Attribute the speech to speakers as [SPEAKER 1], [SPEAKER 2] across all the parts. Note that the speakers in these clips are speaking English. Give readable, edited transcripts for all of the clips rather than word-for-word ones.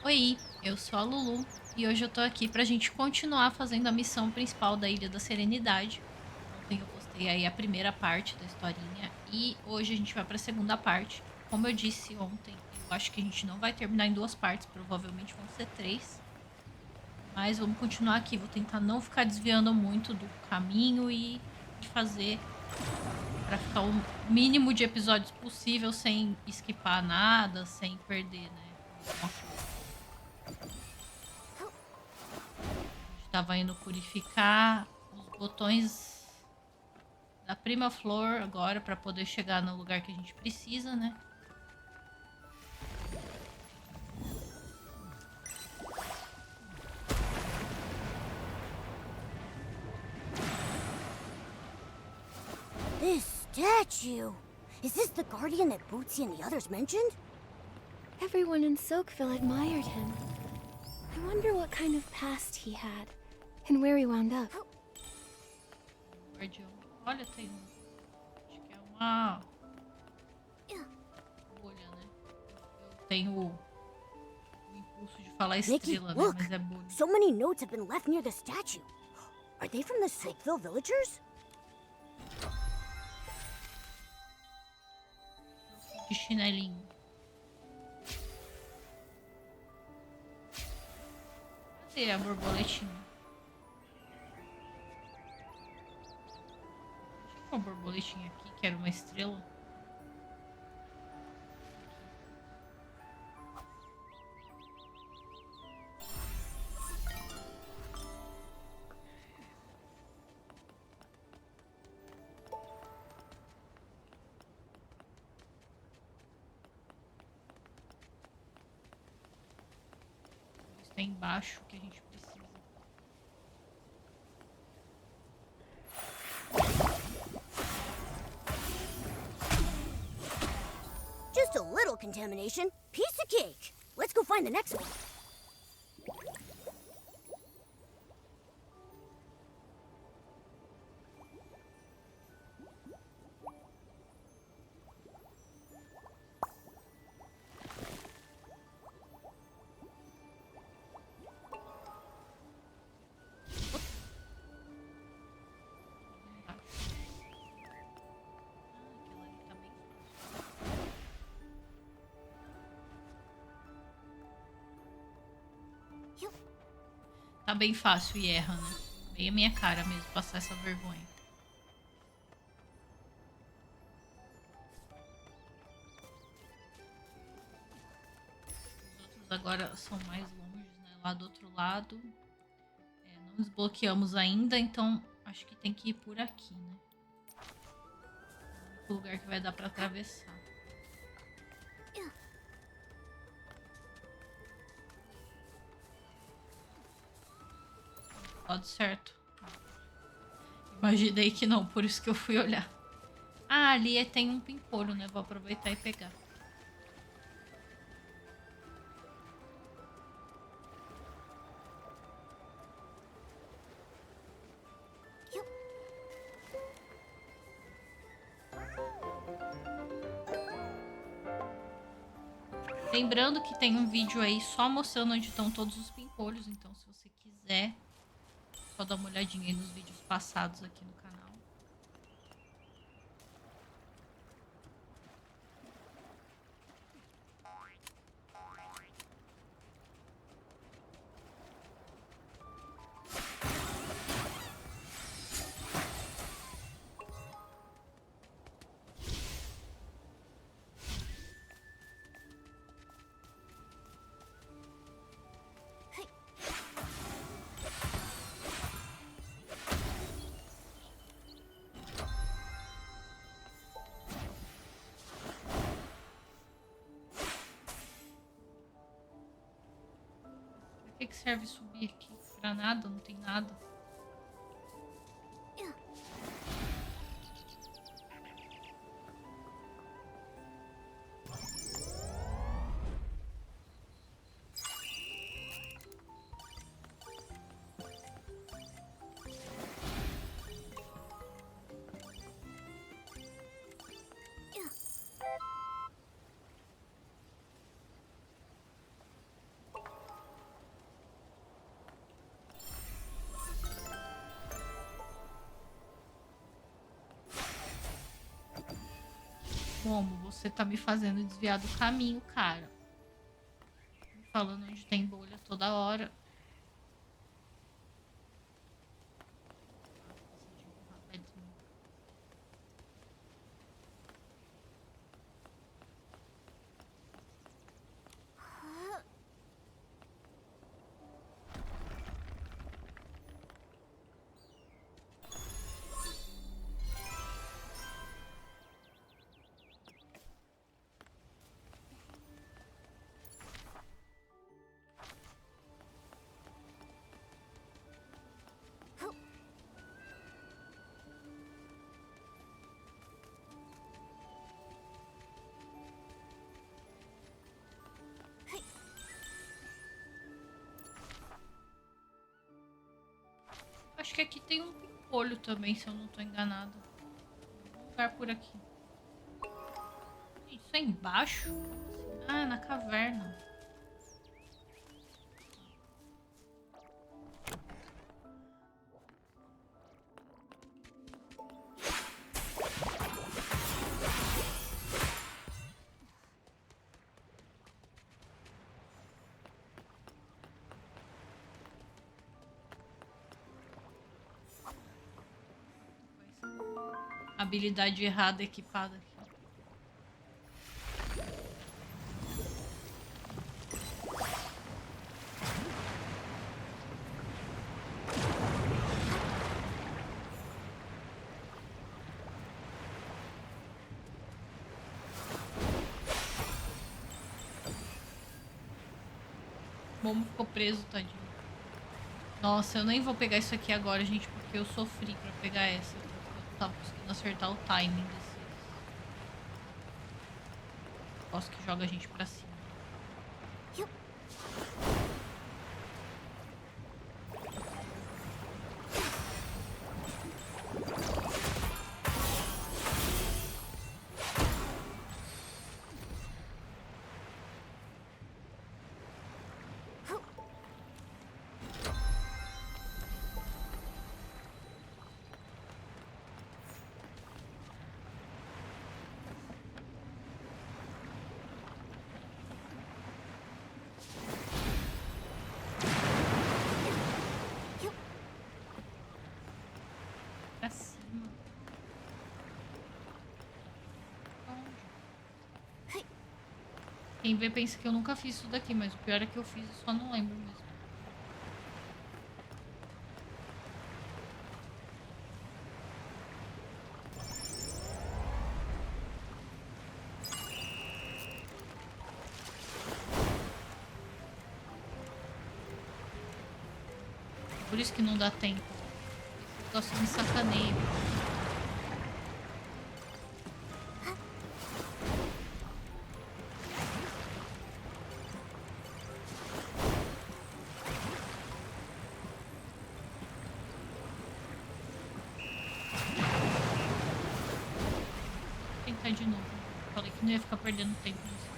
[SPEAKER 1] Oi, eu sou a Lulu e hoje eu tô aqui pra gente continuar fazendo a missão principal da Ilha da Serenidade. Ontem eu postei aí a primeira parte da historinha e hoje a gente vai pra segunda parte. Como eu disse ontem, eu acho que a gente não vai terminar em duas partes, provavelmente vão ser três. Mas vamos continuar aqui, vou tentar não ficar desviando muito do caminho e fazer pra ficar o mínimo de episódios possível sem esquipar nada, sem perder, né, alguma coisa. Estava indo purificar os botões da Prima Flor agora para poder chegar no lugar que a gente precisa, né?
[SPEAKER 2] This statue! Is this the guardian that Bootsy and the others mentioned?
[SPEAKER 3] Everyone in Silkville admired him. I wonder what kind of past he had, and where he wound up.
[SPEAKER 1] Guardião. Olha, tem um. Acho que é uma bolha, né? Eu tenho o impulso de falar
[SPEAKER 2] Nikki,
[SPEAKER 1] estrela, né?
[SPEAKER 2] look!
[SPEAKER 1] Mas é bolha.
[SPEAKER 2] So many notes have been left near the statue. Are they from the Silkville villagers?
[SPEAKER 1] De chinelinho. Cadê a borboletinha? Tinha uma borboletinha aqui que era uma estrela. Está embaixo que a gente precisa.
[SPEAKER 2] Just a little contamination. Piece of cake. Let's go find the next one.
[SPEAKER 1] Aquela ali tá bem fácil. Tá bem fácil e erra, né? Bem a minha cara mesmo, passar essa vergonha. Os outros agora são mais longe, né? Lá do outro lado. Não desbloqueamos ainda, então acho que tem que ir por aqui, né? É o único lugar que vai dar pra atravessar. Lado certo. Imaginei que não, por isso que eu fui olhar. Ah, ali tem um pimpolho, né? Vou aproveitar e pegar. Lembrando que tem um vídeo aí só mostrando onde estão todos os pimpolhos, então se você quiser, só dá uma olhadinha aí nos vídeos passados aqui no canal. Pra que serve subir aqui? Pra nada, não tem nada. Como? Você tá me fazendo desviar do caminho, cara. Falando onde tem bolha toda hora. Acho que aqui tem um pimpolho também, se eu não tô enganada. Um lugar por aqui. Isso é embaixo? Ah, na caverna. Habilidade errada equipada aqui. Momo ficou preso, tadinho. Nossa, eu nem vou pegar isso aqui agora, gente, porque eu sofri pra pegar essa. Eu tava conseguindo acertar o timing desses. Gosto que joga a gente pra cima. Pra cima. Onde? Quem vê pensa que eu nunca fiz isso daqui, mas o pior é que eu fiz e só não lembro mesmo. Por isso que não dá tempo. Esse negócio me sacaneia. Vou tentar de novo. Falei que não ia ficar perdendo tempo nisso.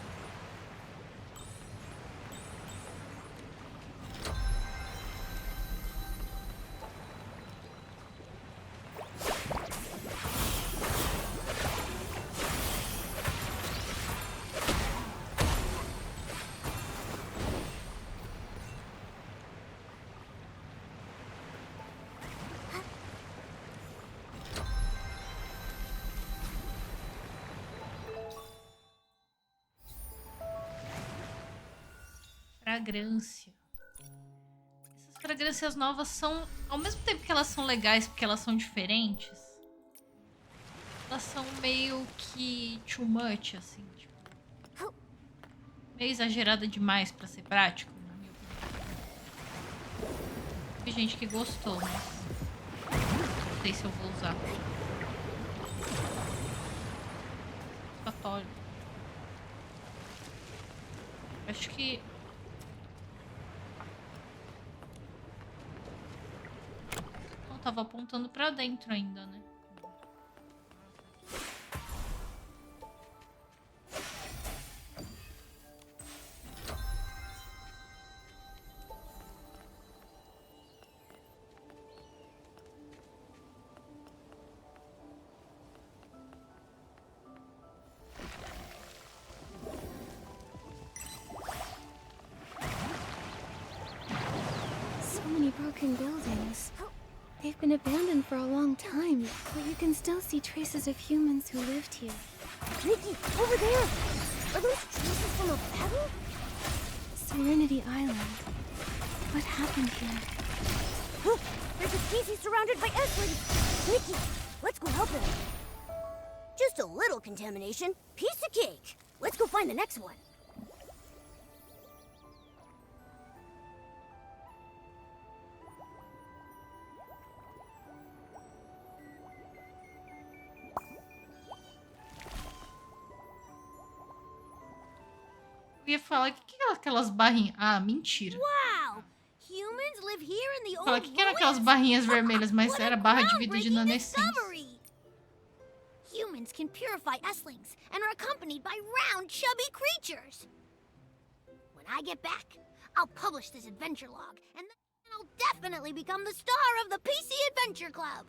[SPEAKER 1] Fragrância. Essas fragrâncias novas são, ao mesmo tempo que elas são legais porque elas são diferentes, elas são meio que too much, assim, tipo, meio exagerada demais pra ser prático, na minha opinião. Tem gente que gostou, mas não sei se eu vou usar. Satisfatório. Acho que tava apontando pra dentro ainda, né?
[SPEAKER 3] broken buildings. They've been abandoned for a long time, but you can still see traces of humans who lived here.
[SPEAKER 2] Nikki, over there! Are those traces from a battle?
[SPEAKER 3] Serenity Island. What happened here?
[SPEAKER 2] Look! There's a species surrounded by Eslings! Nikki, let's go help him. Just a little contamination. Piece of cake. Let's go find the next one.
[SPEAKER 1] Eu ia falar, que é aquelas barrinhas? Ah, mentira.
[SPEAKER 2] Wow! Humans live here in the old
[SPEAKER 1] Fala, que era aquelas
[SPEAKER 2] ruins?
[SPEAKER 1] barrinhas vermelhas, mas
[SPEAKER 2] What a
[SPEAKER 1] era barra de vida de
[SPEAKER 2] groundbreaking
[SPEAKER 1] nanescência.
[SPEAKER 2] discovery! Humans can purify Eslings and are accompanied by round, chubby creatures. When I get back, I'll publish this adventure log, and then I'll definitely become the star of the PC Adventure Club.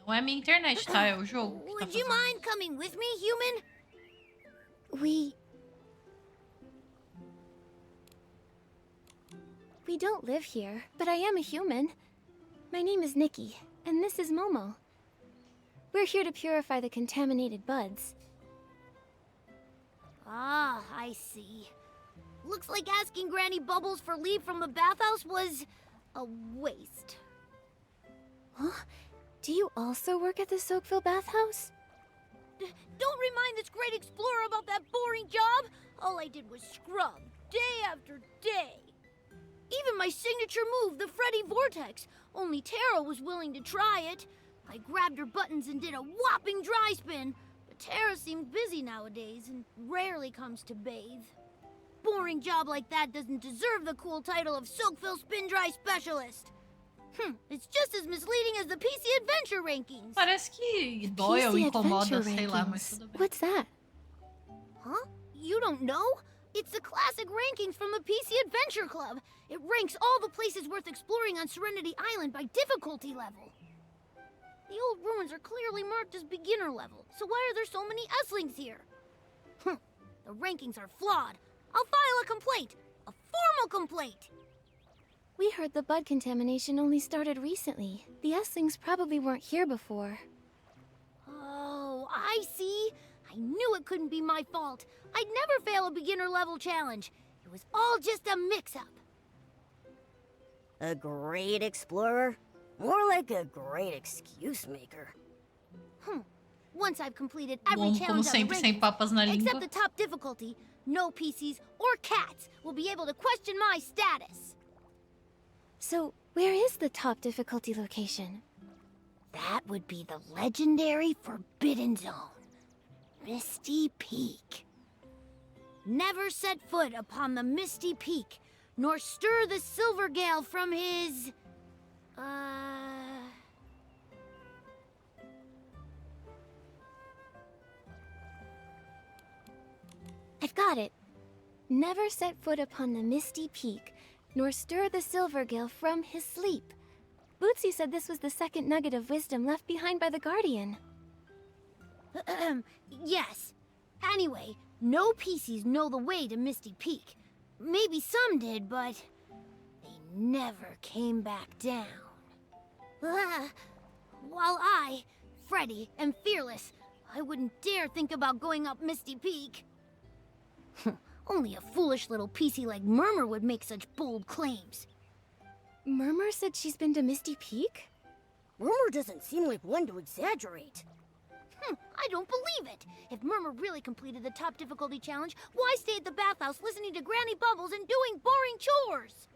[SPEAKER 1] Não é a minha internet, tá? É o jogo. que tá
[SPEAKER 2] Would you
[SPEAKER 1] fazendo
[SPEAKER 2] mind coming with me, human?
[SPEAKER 3] We don't live here, but I am a human. My name is Nikki, and this is Momo. We're here to purify the contaminated buds.
[SPEAKER 2] Ah, I see. Looks like asking Granny Bubbles for leave from the bathhouse was a waste.
[SPEAKER 3] Huh? Do you also work at the Soakville bathhouse?
[SPEAKER 2] Don't remind this great explorer about that boring job. All I did was scrub, day after day. Even my signature move, the Freddy Vortex, only Tara was willing to try it. I grabbed her buttons and did a whopping dry spin, but Tara seems busy nowadays and rarely comes to bathe. Boring job like that doesn't deserve the cool title of Soakville Spin Dry Specialist. It's just as misleading as the PC Adventure rankings.
[SPEAKER 1] Parece que dói ou
[SPEAKER 3] PC
[SPEAKER 1] incomoda,
[SPEAKER 3] Adventure
[SPEAKER 1] sei lá, mas
[SPEAKER 3] rankings.
[SPEAKER 1] tudo bem.
[SPEAKER 3] What's that?
[SPEAKER 2] Huh? You don't know? It's the classic rankings from the PC Adventure Club. It ranks all the places worth exploring on Serenity Island by difficulty level. The old ruins are clearly marked as beginner level, so why are there so many Eslings here? The rankings are flawed. I'll file a complaint. A formal complaint.
[SPEAKER 3] We heard the bud contamination only started recently. The Eslings probably weren't here before.
[SPEAKER 2] Oh, I see. I knew it couldn't be my fault. I'd never fail a beginner level challenge. It was all just a mix-up. A great explorer? More like a great excuse maker. Once I've completed every
[SPEAKER 1] Bom, como
[SPEAKER 2] challenge on the
[SPEAKER 1] sempre, sem
[SPEAKER 2] rankings,
[SPEAKER 1] papas na
[SPEAKER 2] except
[SPEAKER 1] língua.
[SPEAKER 2] the top difficulty, no PCs or cats will be able to question my status.
[SPEAKER 3] So, where is the top difficulty location?
[SPEAKER 2] That would be the legendary Forbidden Zone, Misty Peak. Never set foot upon the Misty Peak, nor stir the Silver Gale from his...
[SPEAKER 3] I've got it. Never set foot upon the Misty Peak, nor stir the Silvergill from his sleep. Bootsy said this was the second nugget of wisdom left behind by the Guardian.
[SPEAKER 2] Yes. Anyway, no PCs know the way to Misty Peak. Maybe some did, but they never came back down. While I, Freddy, am fearless, I wouldn't dare think about going up Misty Peak. Only a foolish little PC like Murmur would make such bold claims.
[SPEAKER 3] Murmur said she's been to Misty Peak?
[SPEAKER 2] Murmur doesn't seem like one to exaggerate. I don't believe it. If Murmur really completed the top difficulty challenge, why stay at the bathhouse listening to Granny Bubbles and doing boring chores?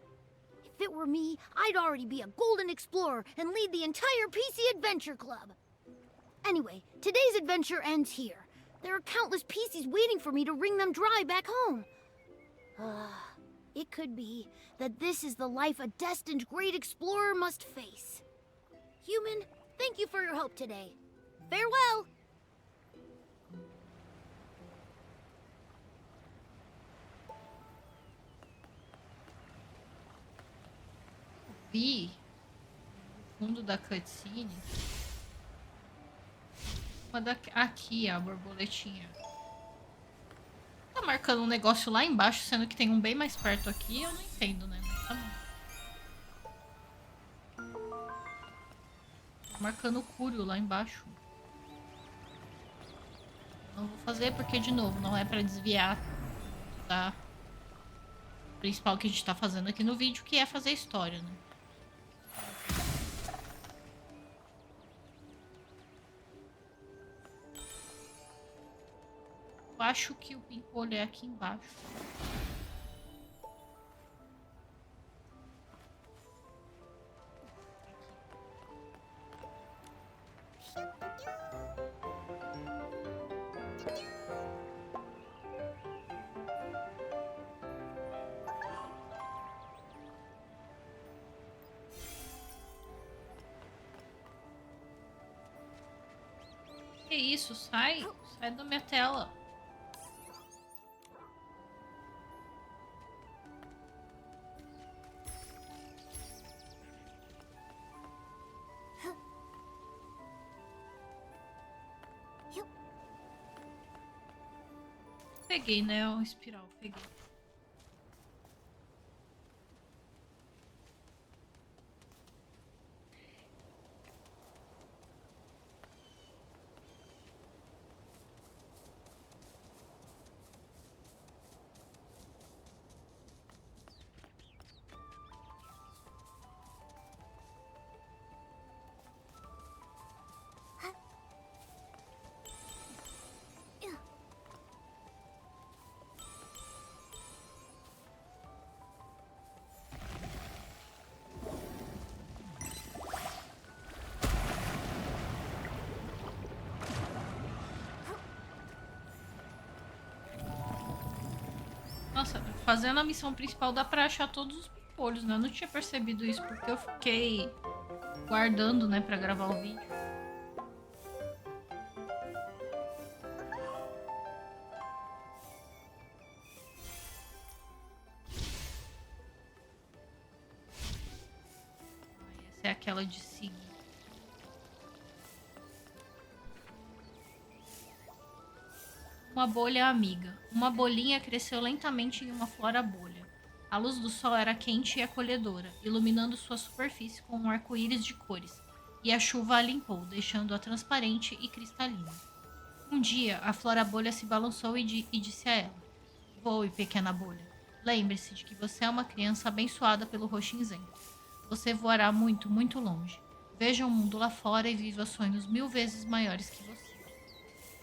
[SPEAKER 2] If it were me, I'd already be a golden explorer and lead the entire PC Adventure Club. Anyway, today's adventure ends here. There are countless PCs waiting for me to wring them dry back home. It could be that this is the life a destined great explorer must face. Human, thank you for your help today. Farewell!
[SPEAKER 1] Vi no fundo da cutscene aqui a borboletinha tá marcando um negócio lá embaixo, sendo que tem um bem mais perto aqui. Eu não entendo, né? Mas tá bom. marcando o cúrio lá embaixo. Não vou fazer porque, de novo, não é pra desviar da principal que a gente tá fazendo aqui no vídeo, que é fazer história, né? Eu acho que o pimpolho é aqui embaixo. Que isso? Sai da minha tela. Peguei, né? O espiral, peguei. Nossa, fazendo a missão principal dá pra achar todos os pimpolhos, né? Eu não tinha percebido isso porque eu fiquei guardando, né, pra gravar o vídeo. Essa é aquela de seguir. Uma bolha amiga. Uma bolinha cresceu lentamente em uma flora bolha. A luz do sol era quente e acolhedora, iluminando sua superfície com um arco-íris de cores, e a chuva a limpou, deixando-a transparente e cristalina. Um dia, a flora bolha se balançou e disse a ela: Voe, pequena bolha. Lembre-se de que você é uma criança abençoada pelo roxinzento. Você voará muito, muito longe. Veja o mundo lá fora e viva sonhos 1000 vezes maiores que você.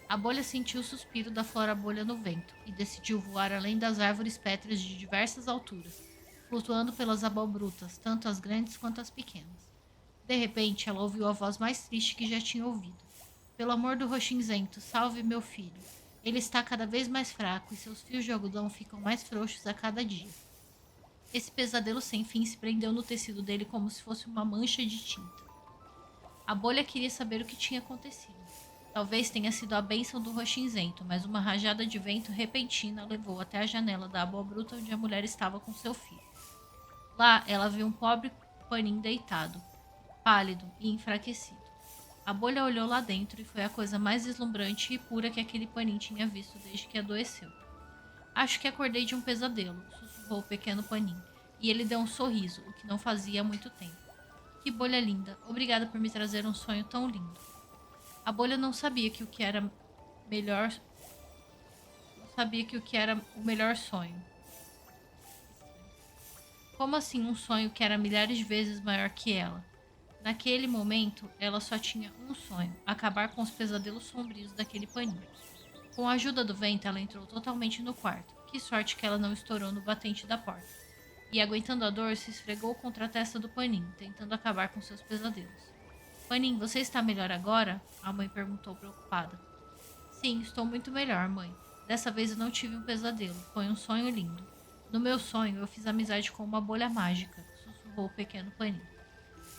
[SPEAKER 1] A bolha sentiu o suspiro da flora bolha no vento e decidiu voar além das árvores pétreas de diversas alturas, flutuando pelas abobrutas, tanto as grandes quanto as pequenas. De repente, ela ouviu a voz mais triste que já tinha ouvido. Pelo amor do roxinzento, salve meu filho. Ele está cada vez mais fraco e seus fios de algodão ficam mais frouxos a cada dia. Esse pesadelo sem fim se prendeu no tecido dele como se fosse uma mancha de tinta. A bolha queria saber o que tinha acontecido. Talvez tenha sido a bênção do roxinzento, mas uma rajada de vento repentina a levou até a janela da abobruta onde a mulher estava com seu filho. Lá, ela viu um pobre paninho deitado, pálido e enfraquecido. A bolha olhou lá dentro e foi a coisa mais deslumbrante e pura que aquele paninho tinha visto desde que adoeceu. Acho que acordei de um pesadelo, sussurrou o pequeno paninho, e ele deu um sorriso, o que não fazia há muito tempo. Que bolha linda, obrigada por me trazer um sonho tão lindo. A bolha não sabia que o que era melhor. Não sabia que o que era o melhor sonho. Como assim um sonho que era milhares de vezes maior que ela? Naquele momento, ela só tinha um sonho: acabar com os pesadelos sombrios daquele paninho. Com a ajuda do vento, ela entrou totalmente no quarto. Que sorte que ela não estourou no batente da porta. E, aguentando a dor, se esfregou contra a testa do paninho, tentando acabar com seus pesadelos. Paninho, você está melhor agora? A mãe perguntou preocupada. Sim, estou muito melhor, mãe. Dessa vez eu não tive um pesadelo, foi um sonho lindo. No meu sonho, eu fiz amizade com uma bolha mágica, sussurrou o pequeno Paninho.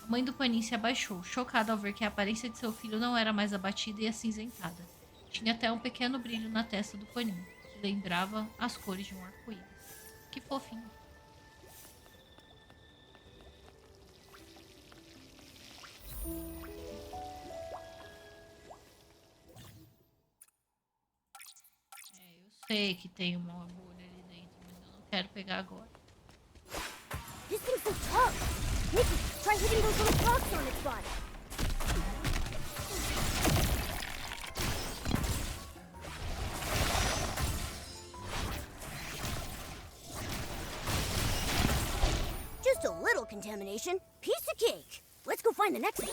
[SPEAKER 1] A mãe do Paninho se abaixou, chocada ao ver que a aparência de seu filho não era mais abatida e acinzentada. Tinha até um pequeno brilho na testa do Paninho, que lembrava as cores de um arco-íris. Que fofinho. Eu sei que tem uma bolha ali dentro, mas eu não quero pegar agora.
[SPEAKER 2] This thing's so tough! Nikki, try hitting those little rocks on its body. contamination. Piece of cake. Let's go find the next one.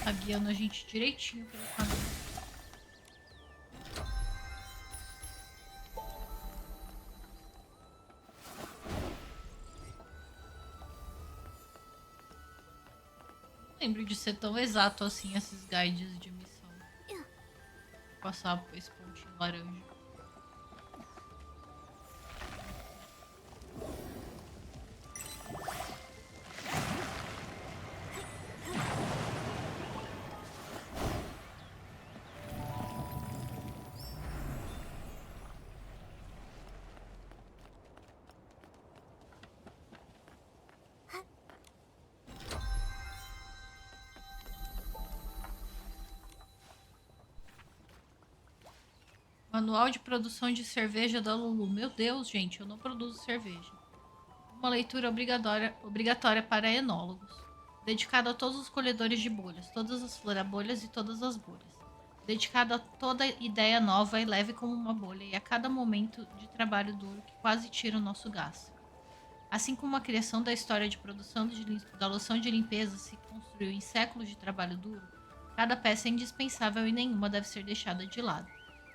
[SPEAKER 1] Tá guiando a gente direitinho pelo caminho. Não lembro de ser tão exato assim esses guides de missão. Vou passar por esse pontinho laranja. Manual de produção de cerveja da Lulu. Meu Deus, gente, eu não produzo cerveja. Uma leitura obrigatória para enólogos. Dedicado a todos os colhedores de bolhas, todas as florabolhas e todas as bolhas. Dedicado a toda ideia nova e leve como uma bolha e a cada momento de trabalho duro que quase tira o nosso gás. Assim como a criação da história de produção da loção de limpeza se construiu em séculos de trabalho duro, cada peça é indispensável e nenhuma deve ser deixada de lado.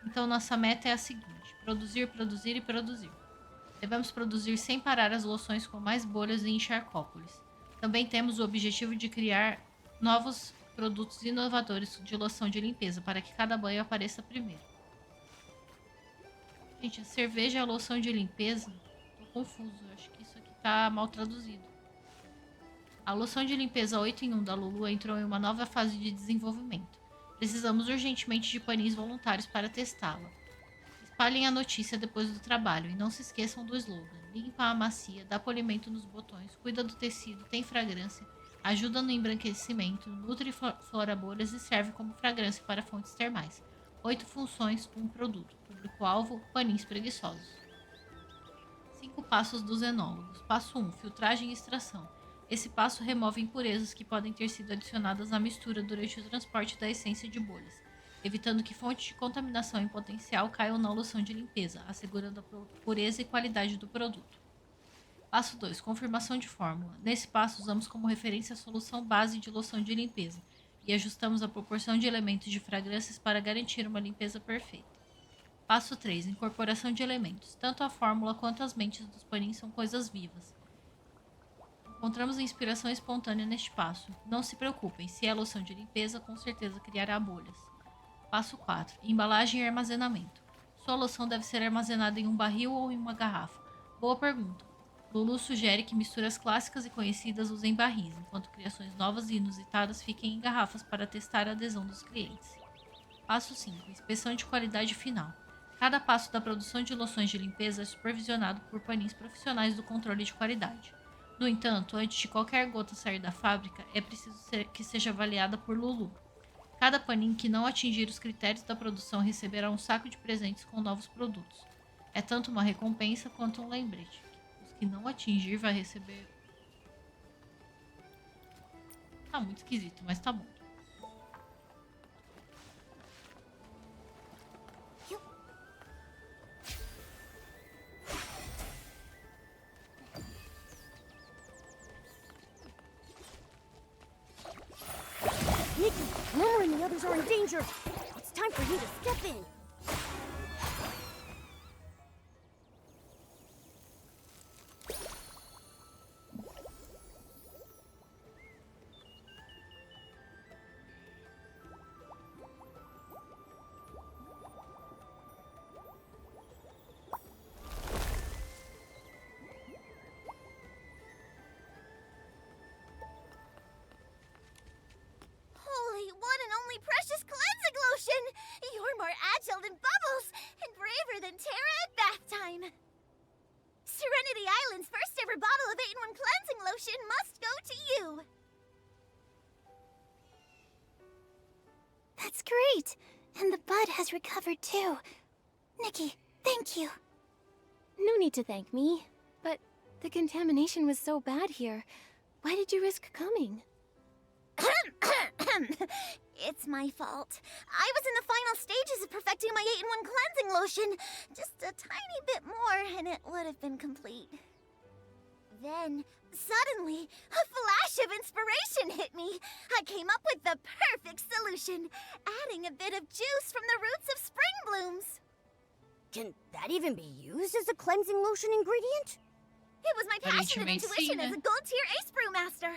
[SPEAKER 1] Então nossa meta é a seguinte: produzir, produzir e produzir. Devemos produzir sem parar as loções com mais bolhas e encharcópolis. Também temos o objetivo de criar novos produtos inovadores de loção de limpeza para que cada banho apareça primeiro. Gente, a cerveja é a loção de limpeza? Tô confuso, acho que isso aqui tá mal traduzido. A loção de limpeza 8 em 1 da Lulu entrou em uma nova fase de desenvolvimento. Precisamos urgentemente de paninhos voluntários para testá-la. Espalhem a notícia depois do trabalho e não se esqueçam do slogan: limpa a macia, dá polimento nos botões, cuida do tecido, tem fragrância, ajuda no embranquecimento, nutre florabolhas e serve como fragrância para fontes termais. 8 funções, 1 produto. Público-alvo, paninhos preguiçosos. 5 passos dos enólogos. Passo 1, filtragem e extração. Esse passo remove impurezas que podem ter sido adicionadas à mistura durante o transporte da essência de bolhas, evitando que fontes de contaminação em potencial caiam na loção de limpeza, assegurando a pureza e qualidade do produto. Passo 2. Confirmação de fórmula. Nesse passo, usamos como referência a solução base de loção de limpeza e ajustamos a proporção de elementos de fragrâncias para garantir uma limpeza perfeita. Passo 3. Incorporação de elementos. Tanto a fórmula quanto as mentes dos paninhos são coisas vivas. Encontramos a inspiração espontânea neste passo. Não se preocupem, se é loção de limpeza, com certeza criará bolhas. Passo 4. Embalagem e armazenamento. Sua loção deve ser armazenada em um barril ou em uma garrafa? Boa pergunta. Lulu sugere que misturas clássicas e conhecidas usem barris, enquanto criações novas e inusitadas fiquem em garrafas para testar a adesão dos clientes. Passo 5. Inspeção de qualidade final. Cada passo da produção de loções de limpeza é supervisionado por paninhos profissionais do controle de qualidade. No entanto, antes de qualquer gota sair da fábrica, é preciso que seja avaliada por Lulu. Cada paninho que não atingir os critérios da produção receberá um saco de presentes com novos produtos. É tanto uma recompensa quanto um lembrete. Os que não atingir vai receber... Tá muito esquisito, mas tá bom.
[SPEAKER 2] Nikki, Homer and the others are in danger. It's time for you to step in.
[SPEAKER 3] That's great. And the bud has recovered too. Nikki, thank you. No need to thank me. But the contamination was so bad here. Why did you risk coming?
[SPEAKER 2] It's my fault. I was in the final stages of perfecting my 8-in-1 cleansing lotion. Just a tiny bit more and it would have been complete. Then, suddenly, a flash of inspiration hit me. I came up with the perfect solution, adding a bit of juice from the roots of spring blooms. Can that even be used as a cleansing lotion ingredient? It was my passionate intuition as a gold-tier ace brewmaster.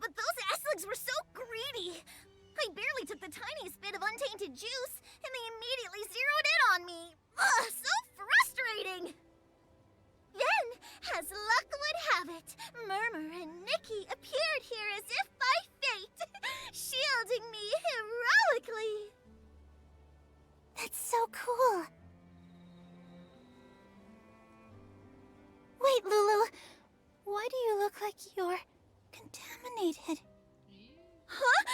[SPEAKER 2] But those Asligs were so greedy. I barely took the tiniest bit of untainted juice, and they immediately zeroed in on me. Ugh, so frustrating! Then, as luck would have it, Murmur and Nikki appeared here as if by fate, shielding me heroically.
[SPEAKER 3] That's so cool. Wait, Lulu. Why do you look like you're contaminated?
[SPEAKER 2] Huh?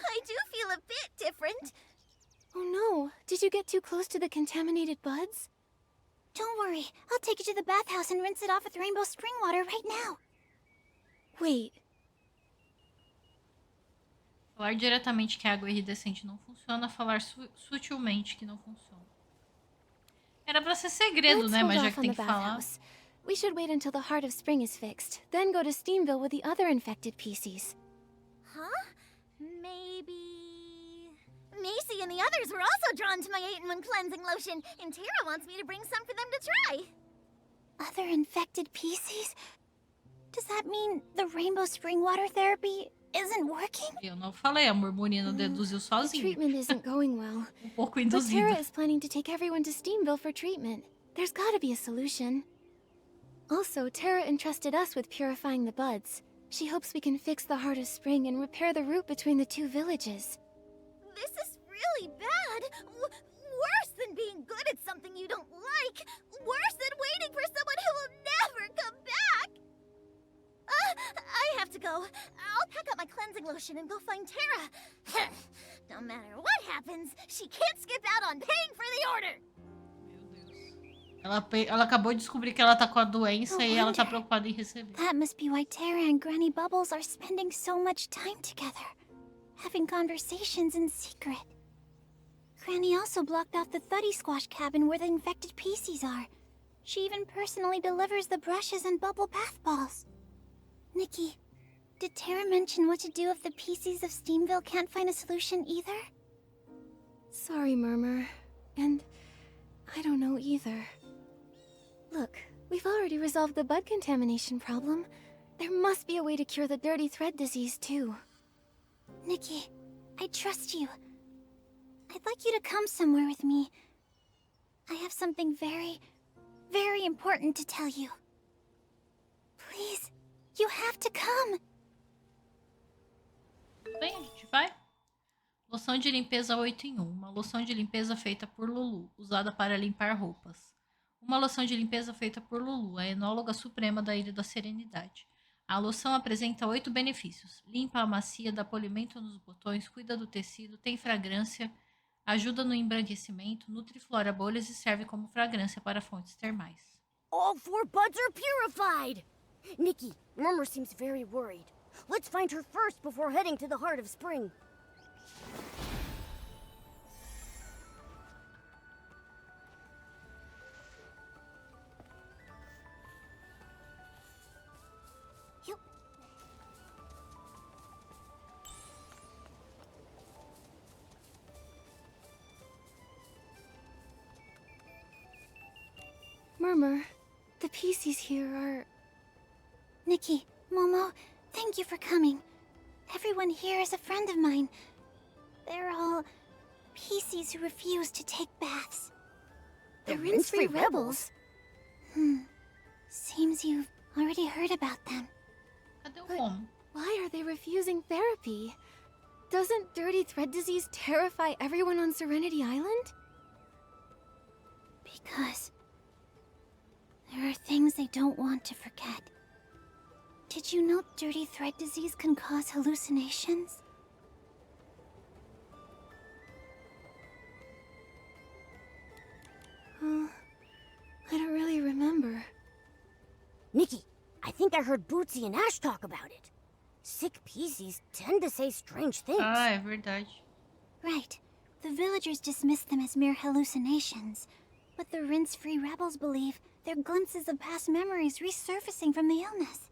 [SPEAKER 2] I do feel a bit different.
[SPEAKER 3] Oh no. Did you get too close to the contaminated buds?
[SPEAKER 2] Don't worry. I'll take you to the bathhouse and rinse it off with rainbow spring water right now.
[SPEAKER 3] Wait.
[SPEAKER 1] Falar diretamente que a água iridescente não funciona, falar sutilmente que não funciona. Era pra ser segredo,
[SPEAKER 3] Let's
[SPEAKER 1] né?
[SPEAKER 3] hold
[SPEAKER 1] Mas já
[SPEAKER 3] off
[SPEAKER 1] que
[SPEAKER 3] on
[SPEAKER 1] tem
[SPEAKER 3] the
[SPEAKER 1] que falar.
[SPEAKER 3] bathhouse. We should wait until the heart of spring is fixed, then go to Steamville with the other infected PCs.
[SPEAKER 2] Huh? Maybe... Macy and the others were also drawn to my 8-in-1 cleansing lotion, and Tara wants me to bring some for them to try.
[SPEAKER 3] Other infected PCs? Does that mean the rainbow spring water therapy isn't working?
[SPEAKER 1] Eu não falei, a Murmurina deduziu
[SPEAKER 3] The
[SPEAKER 1] sozinha.
[SPEAKER 3] treatment isn't going well.
[SPEAKER 1] Pouco
[SPEAKER 3] But
[SPEAKER 1] induzida.
[SPEAKER 3] Tara is planning to take everyone to Steamville for treatment. There's gotta be a solution. Also, Tara entrusted us with purifying the buds. She hopes we can fix the heart of spring and repair the route between the two villages.
[SPEAKER 2] This is really bad. Worse than being good at something you don't like. Worse than waiting for someone who will never come back. I have to go. I'll pack up my cleansing lotion and go find Tara. No matter what happens, she can't skip out on paying for the order.
[SPEAKER 1] Ela acabou de descobrir que ela tá com a doença e ela tá preocupada em receber.
[SPEAKER 3] That must be why Tara and Granny Bubbles are spending so much time together, having conversations in secret. Granny also blocked off the Thuddy Squash cabin where the infected PCs are. She even personally delivers the brushes and bubble bath balls. Nikki, did Tara mention what to do if the PCs of Steamville can't find a solution either? Sorry, Murmur. And I don't know either. Look, we've already resolved the bud contamination problem. There must be a way to cure the dirty thread disease, too. Nikki, I trust you. I'd like you to come somewhere with me. I have something very, very important to tell you. Please, you have to come.
[SPEAKER 1] Bem, a gente vai. Loção de limpeza 8 em 1. Uma loção de limpeza feita por Lulu, usada para limpar roupas. Uma loção de limpeza feita por Lulu, a enóloga suprema da Ilha da Serenidade. A loção apresenta 8 benefícios. Limpa, amacia, dá polimento nos botões, cuida do tecido, tem fragrância, ajuda no embranquecimento, nutre flora bolhas e serve como fragrância para fontes termais.
[SPEAKER 2] All 4 buds are purified! Nikki, Murmur seems very worried. Let's find her first before heading to the heart of spring.
[SPEAKER 3] Murmur, the PCs here are... Nikki, Momo, thank you for coming. Everyone here is a friend of mine. They're all PCs who refuse to take baths.
[SPEAKER 2] The rinse-free rebels?
[SPEAKER 3] Seems you've already heard about them.
[SPEAKER 1] Cadê o Momo?
[SPEAKER 3] Why are they refusing therapy? Doesn't dirty thread disease terrify everyone on Serenity Island? Because there are things they don't want to forget. Did you know dirty thread disease can cause hallucinations? I don't really remember.
[SPEAKER 2] Nikki, I think I heard Bootsy and Ash talk about it. Sick PCs tend to say strange things.
[SPEAKER 1] Ah, é verdade.
[SPEAKER 3] Right. The villagers dismiss them as mere hallucinations. But the rinse-free rebels believe they're glimpses of past memories resurfacing from the illness.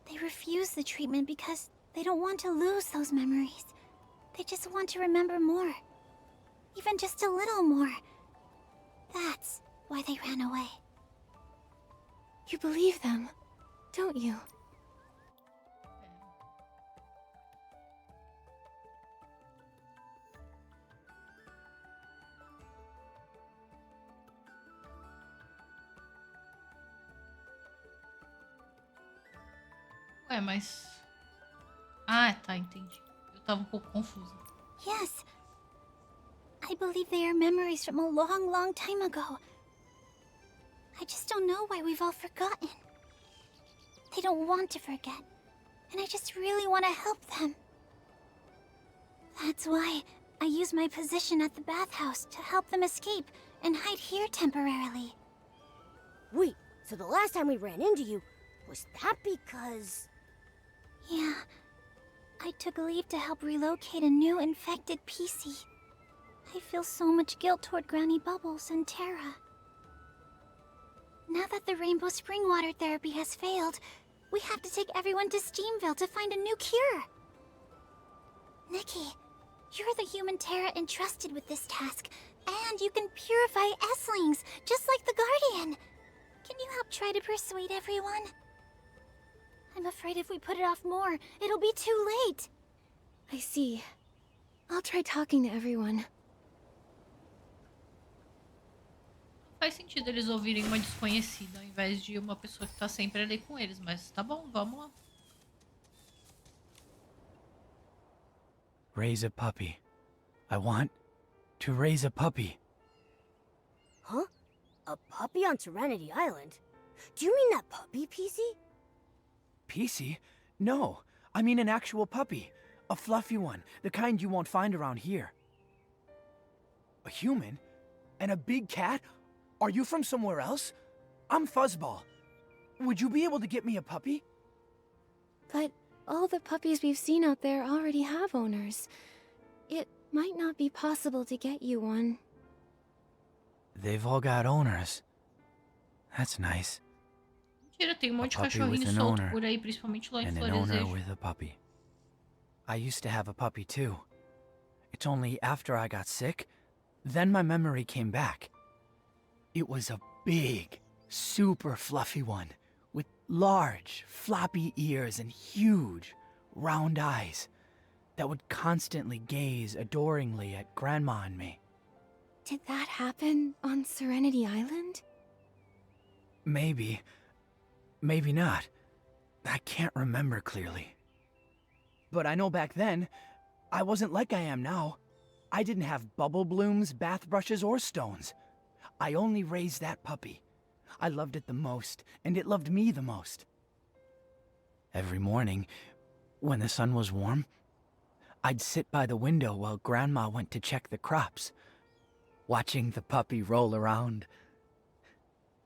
[SPEAKER 3] They refuse the treatment because they don't want to lose those memories. They just want to remember more. Even just a little more. That's why they ran away. You believe them, don't you?
[SPEAKER 1] Ué, mas... Ah, tá, entendi. Eu tava um pouco confusa.
[SPEAKER 3] Yes. I believe they are memories from a long, long time ago. I just don't know why we've all forgotten. They don't want to forget, and I just really want to help them. That's why I use my position at the bathhouse to help them escape and hide here temporarily.
[SPEAKER 2] Wait, so the last time we ran into you, was that because...
[SPEAKER 3] Yeah. I took leave to help relocate a new infected PC. I feel so much guilt toward Granny Bubbles and Terra. Now that the Rainbow Spring Water therapy has failed, we have to take everyone to Steamville to find a new cure. Nikki, you're the human Terra entrusted with this task, and you can purify Esslings, just like the Guardian. Can you help try to persuade everyone? I'm afraid if we put it off more, it'll be too late. I see. I'll try talking to everyone.
[SPEAKER 1] Faz sentido eles ouvirem uma desconhecida ao invés de uma pessoa que tá sempre ali com eles, mas tá bom, vamos lá.
[SPEAKER 4] Raise a puppy. I want to raise a puppy.
[SPEAKER 2] Huh? A puppy on Serenity Island? Do you mean that puppy, PC?
[SPEAKER 4] PC? No, I mean an actual puppy. A fluffy one, the kind you won't find around here. A human? And a big cat? Are you from somewhere else? I'm Fuzzball. Would you be able to get me a puppy?
[SPEAKER 3] But all the puppies we've seen out there already have owners. It might not be possible to get you one.
[SPEAKER 4] They've all got owners. That's nice.
[SPEAKER 1] Mentira, tem um monte de
[SPEAKER 4] puppy
[SPEAKER 1] cachorrinho
[SPEAKER 4] with an
[SPEAKER 1] solto
[SPEAKER 4] owner,
[SPEAKER 1] por aí, principalmente lá em
[SPEAKER 4] And an owner
[SPEAKER 1] Floresverde.
[SPEAKER 4] with a puppy. I used to have a puppy too. It's only after I got sick, then my memory came back. It was a big, super fluffy one, with large, floppy ears and huge, round eyes that would constantly gaze adoringly at Grandma and me.
[SPEAKER 3] Did that happen on Serenity Island?
[SPEAKER 4] Maybe. Maybe not. I can't remember clearly. But I know back then, I wasn't like I am now. I didn't have bubble blooms, bath brushes, or stones. I only raised that puppy. I loved it the most, and it loved me the most. Every morning, when the sun was warm, I'd sit by the window while Grandma went to check the crops, watching the puppy roll around.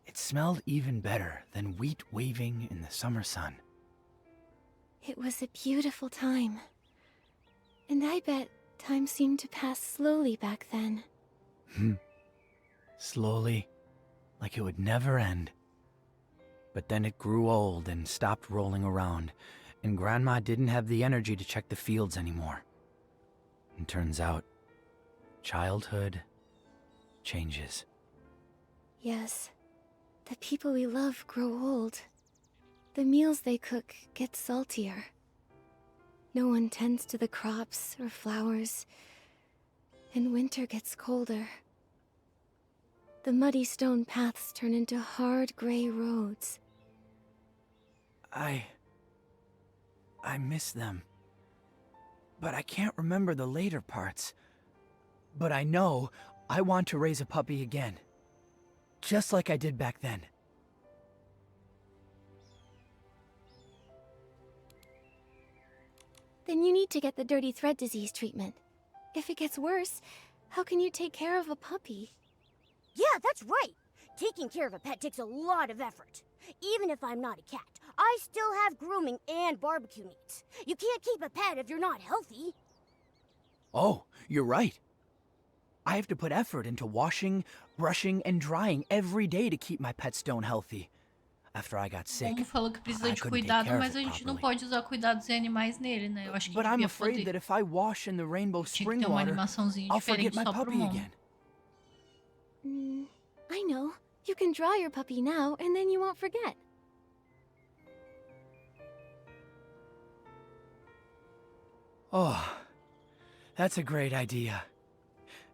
[SPEAKER 4] It smelled even better than wheat waving in the summer sun.
[SPEAKER 3] It was a beautiful time. And I bet time seemed to pass slowly back then.
[SPEAKER 4] Slowly, like it would never end. But then it grew old and stopped rolling around, and Grandma didn't have the energy to check the fields anymore. And turns out, childhood changes.
[SPEAKER 3] Yes. The people we love grow old. The meals they cook get saltier. No one tends to the crops or flowers, and winter gets colder. The muddy stone paths turn into hard gray roads.
[SPEAKER 4] I miss them. But I can't remember the later parts. But I know I want to raise a puppy again. Just like I did back then.
[SPEAKER 3] Then you need to get the dirty thread disease treatment. If it gets worse, how can you take care of a puppy?
[SPEAKER 2] Yeah, that's right. Taking care of a pet takes a lot of effort. Even if I'm not a cat, I still have grooming and barbecue needs. You can't keep a pet if you're not healthy.
[SPEAKER 4] Oh, you're right. I have to put effort into washing, brushing, and drying every day to keep my pet Stone healthy. After I got sick,
[SPEAKER 1] Como falou que precisa
[SPEAKER 4] I
[SPEAKER 1] de
[SPEAKER 4] couldn't take
[SPEAKER 1] cuidado,
[SPEAKER 4] care of
[SPEAKER 1] mas a
[SPEAKER 4] it
[SPEAKER 1] gente não
[SPEAKER 4] properly.
[SPEAKER 1] pode usar cuidados em animais nele, né? Eu acho que
[SPEAKER 4] But I'm
[SPEAKER 1] devia
[SPEAKER 4] afraid
[SPEAKER 1] poder.
[SPEAKER 4] that if I wash in the rainbow
[SPEAKER 1] Tinha que
[SPEAKER 4] spring
[SPEAKER 1] ter uma
[SPEAKER 4] water,
[SPEAKER 1] animaçãozinha
[SPEAKER 4] I'll forget
[SPEAKER 1] diferente
[SPEAKER 4] my
[SPEAKER 1] só pro
[SPEAKER 4] puppy
[SPEAKER 1] Momo.
[SPEAKER 4] again.
[SPEAKER 3] I know. You can draw your puppy now, and then you won't forget.
[SPEAKER 4] Oh, that's a great idea.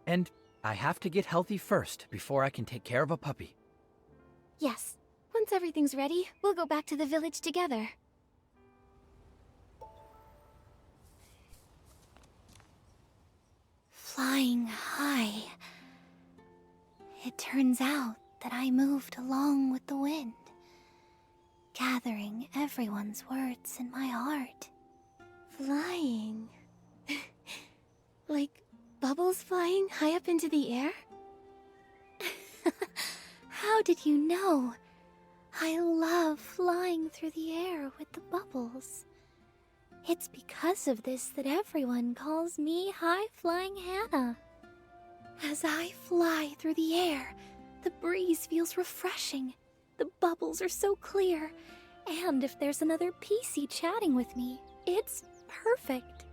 [SPEAKER 4] And I have to get healthy first before I can take care of a puppy.
[SPEAKER 3] Yes. Once everything's ready, we'll go back to the village together. Flying high. It turns out that I moved along with the wind, gathering everyone's words in my heart. Flying. Like bubbles flying high up into the air? How did you know? I love flying through the air with the bubbles. It's because of this that everyone calls me High Flying Hannah. As I fly through the air, the breeze feels refreshing. The bubbles are so clear. And if there's another PC chatting with me, it's perfect.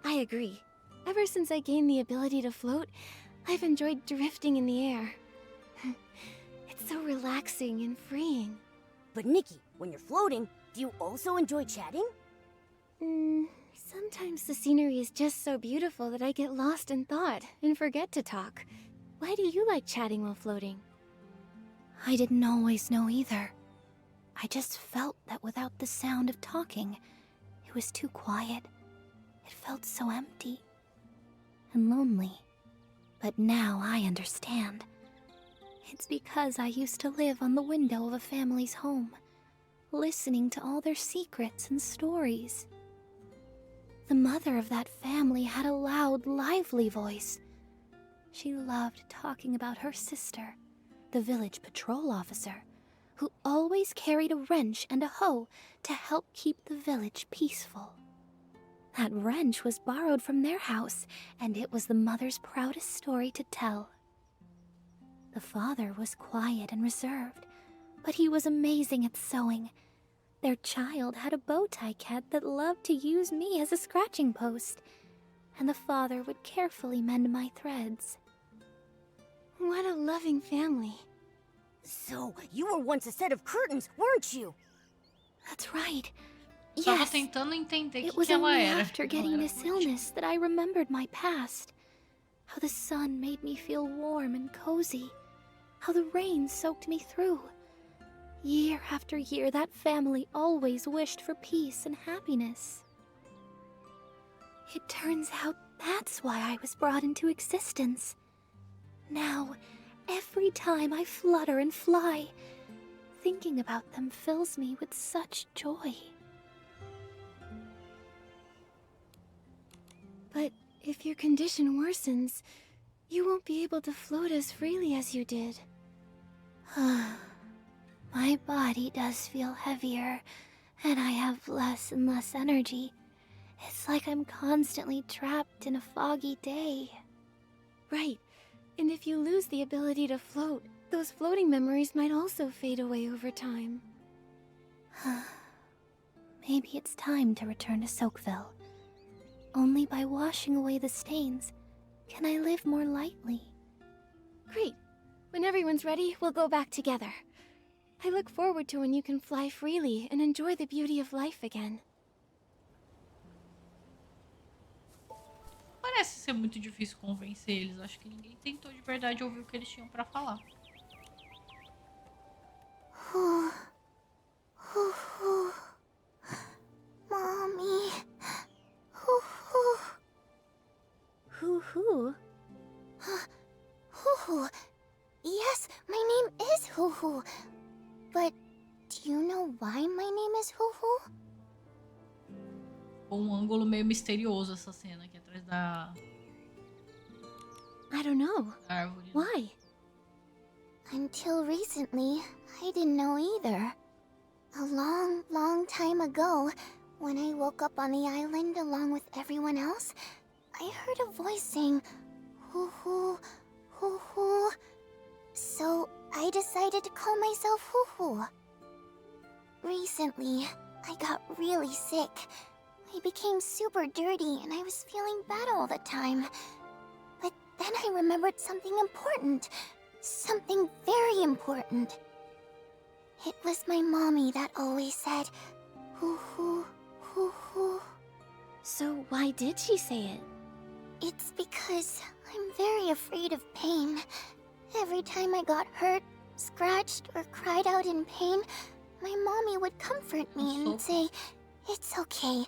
[SPEAKER 3] I agree. Ever since I gained the ability to float, I've enjoyed drifting in the air. It's so relaxing and freeing.
[SPEAKER 2] But Nikki, when you're floating, do you also enjoy chatting?
[SPEAKER 3] Sometimes the scenery is just so beautiful that I get lost in thought and forget to talk. Why do you like chatting while floating? I didn't always know either. I just felt that without the sound of talking, it was too quiet. It felt so empty and lonely. But now I understand. It's because I used to live on the window of a family's home, listening to all their secrets and stories. The mother of that family had a loud, lively voice. She loved talking about her sister, the village patrol officer, who always carried a wrench and a hoe to help keep the village peaceful. That wrench was borrowed from their house, and it was the mother's proudest story to tell. The father was quiet and reserved, but he was amazing at sewing. Their child had a bow tie cat that loved to use me as a scratching post, and the father would carefully mend my threads. What a loving family.
[SPEAKER 2] So, you were once a set of curtains, weren't you?
[SPEAKER 3] That's right.
[SPEAKER 1] Tava
[SPEAKER 3] Yes.
[SPEAKER 1] tentando entender
[SPEAKER 3] It
[SPEAKER 1] que
[SPEAKER 3] was
[SPEAKER 1] ela
[SPEAKER 3] only
[SPEAKER 1] era.
[SPEAKER 3] after
[SPEAKER 1] Ela
[SPEAKER 3] getting
[SPEAKER 1] era
[SPEAKER 3] this
[SPEAKER 1] forte.
[SPEAKER 3] illness that I remembered my past. How the sun made me feel warm and cozy. How the rain soaked me through. Year after year, that family always wished for peace and happiness. It turns out that's why I was brought into existence. Now, every time I flutter and fly, thinking about them fills me with such joy. But if your condition worsens, you won't be able to float as freely as you did. My body does feel heavier, and I have less and less energy. It's like I'm constantly trapped in a foggy day. Right. And if you lose the ability to float, those floating memories might also fade away over time. Maybe it's time to return to Soakville. Only by washing away the stains can I live more lightly. Great. When everyone's ready, we'll go back together. I look forward to when you can fly freely and enjoy the beauty of life again.
[SPEAKER 1] Parece ser muito difícil convencer eles. Acho que ninguém tentou de verdade ouvir o que eles tinham pra falar.
[SPEAKER 3] Mommy. Hoo-hoo.
[SPEAKER 2] Hoo-hoo. Yes, my name is Hoo-hoo. But do you know why my name is Hoo-hoo?
[SPEAKER 1] ficou um ângulo meio misterioso essa cena aqui atrás da
[SPEAKER 3] I don't know.
[SPEAKER 1] árvore. Né?
[SPEAKER 3] Why?
[SPEAKER 5] Until recently, I didn't know either. A long, long time ago, when I woke up on the island along with everyone else, I heard a voice saying, hoo hoo, hoo hoo. So I decided to call myself Hoo Hoo. Recently, I got really sick. I became super dirty and I was feeling bad all the time. But then I remembered something important. Something very important. It was my mommy that always said, hoo hoo, hoo hoo.
[SPEAKER 3] So why did she say it?
[SPEAKER 5] It's because I'm very afraid of pain. Every time I got hurt, scratched, or cried out in pain, my mommy would comfort me and say, it's okay.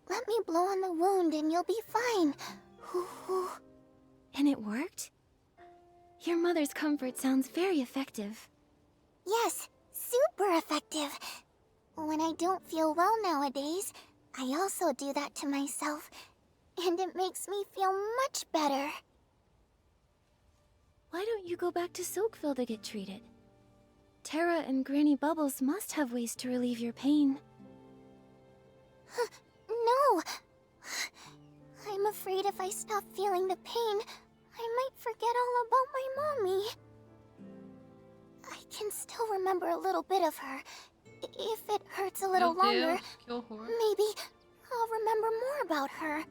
[SPEAKER 5] Let me blow on the wound and you'll be fine. Hoo hoo.
[SPEAKER 3] And it worked? Your mother's comfort sounds very effective.
[SPEAKER 5] Yes, super effective. When I don't feel well nowadays, I also do that to myself. And it makes me feel much better.
[SPEAKER 3] Why don't you go back to Silkville to get treated? Terra and Granny Bubbles must have ways to relieve your pain.
[SPEAKER 5] No! I'm afraid if I stop feeling the pain, I might forget all about my mommy. I can still remember a little bit of her. If it hurts a little
[SPEAKER 1] Meu
[SPEAKER 5] longer,
[SPEAKER 1] Deus, que horror.
[SPEAKER 5] maybe I'll remember more about her.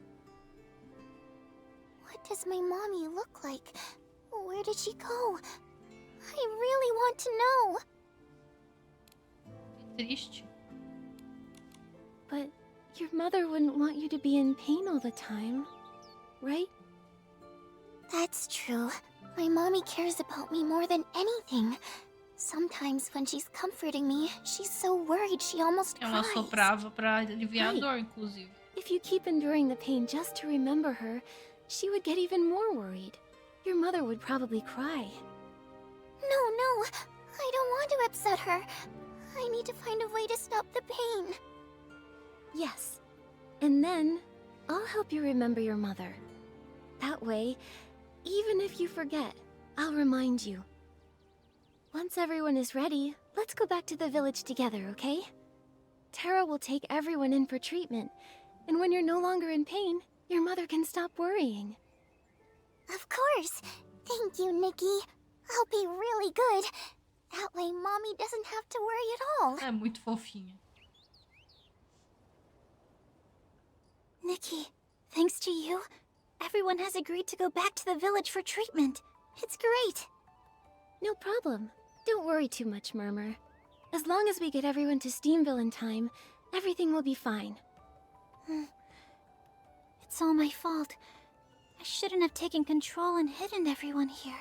[SPEAKER 5] What does my mommy look like? Where did she go? I really want to know.
[SPEAKER 1] Que triste.
[SPEAKER 3] But your mother wouldn't want you to be in pain all the time, right?
[SPEAKER 5] That's true. My mommy cares about me more than anything. Sometimes when she's comforting me, she's so worried she almost
[SPEAKER 1] Ela
[SPEAKER 5] cries.
[SPEAKER 1] soprava pra aliviar a
[SPEAKER 3] Right.
[SPEAKER 1] dor, inclusive.
[SPEAKER 3] If you keep enduring the pain just to remember her, she would get even more worried. Your mother would probably cry.
[SPEAKER 5] No, I don't want to upset her. I need to find a way to stop the pain.
[SPEAKER 3] Yes. And then, I'll help you remember your mother. That way, even if you forget, I'll remind you. Once everyone is ready, let's go back to the village together, okay? Terra will take everyone in for treatment, and when you're no longer in pain, your mother can stop worrying.
[SPEAKER 5] Of course. Thank you, Nikki. I'll be really good. That way Mommy doesn't have to worry at all.
[SPEAKER 1] É muito fofinha.
[SPEAKER 5] Nikki, thanks to you, everyone has agreed to go back to the village for treatment. It's great.
[SPEAKER 3] No problem. Don't worry too much, Murmur. As long as we get everyone to Steamville in time, everything will be fine.
[SPEAKER 5] It's all my fault. I shouldn't have taken control and hidden everyone here.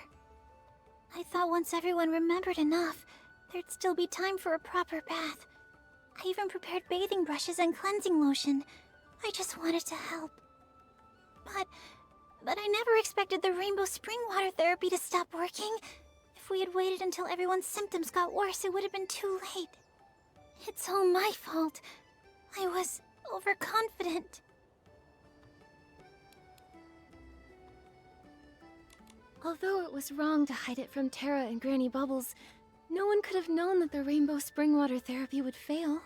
[SPEAKER 5] I thought once everyone remembered enough, there'd still be time for a proper bath. I even prepared bathing brushes and cleansing lotion. I just wanted to help. But I never expected the rainbow spring water therapy to stop working. If we had waited until everyone's symptoms got worse, it would have been too late. It's all my fault. I was overconfident.
[SPEAKER 3] Although it was wrong to hide it from Terra and Granny Bubbles, no one could have known that the rainbow spring water therapy would fail.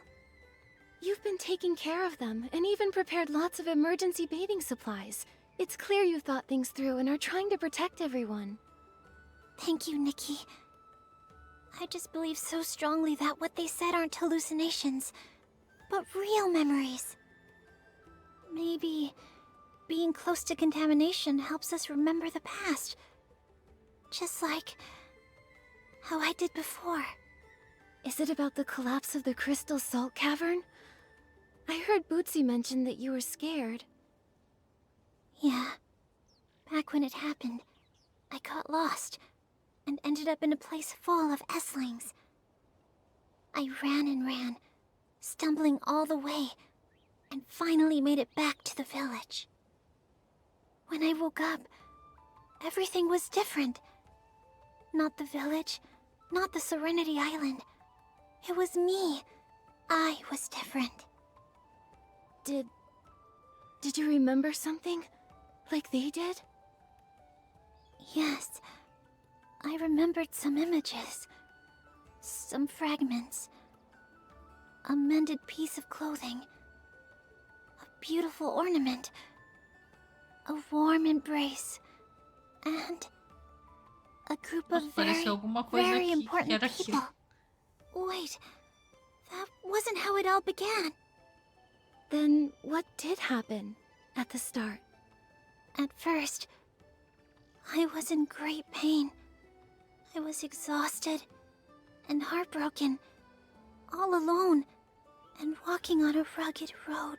[SPEAKER 3] You've been taking care of them, and even prepared lots of emergency bathing supplies. It's clear you've thought things through and are trying to protect everyone.
[SPEAKER 5] Thank you, Nikki. I just believe so strongly that what they said aren't hallucinations, but real memories. Maybe being close to contamination helps us remember the past. Just like how I did before.
[SPEAKER 3] Is it about the collapse of the Crystal Salt Cavern? I heard Bootsy mention that you were scared.
[SPEAKER 5] Yeah. Back when it happened, I got lost and ended up in a place full of Esslings. I ran and ran, stumbling all the way, and finally made it back to the village. When I woke up, everything was different. Not the village, not the Serenity Island. It was me. I was different.
[SPEAKER 3] Did Did you remember something? Like they did?
[SPEAKER 5] Yes. I remembered some images. Some fragments. A mended piece of clothing. A beautiful ornament. A warm embrace. And a group of
[SPEAKER 1] Nossa, pareceu alguma coisa
[SPEAKER 5] very
[SPEAKER 1] aqui que
[SPEAKER 5] important
[SPEAKER 1] era
[SPEAKER 5] people.
[SPEAKER 1] aquilo.
[SPEAKER 5] Wait, that wasn't how it all began.
[SPEAKER 3] Then what did happen at the start?
[SPEAKER 5] At first, I was in great pain. I was exhausted and heartbroken, all alone, and walking on a rugged road.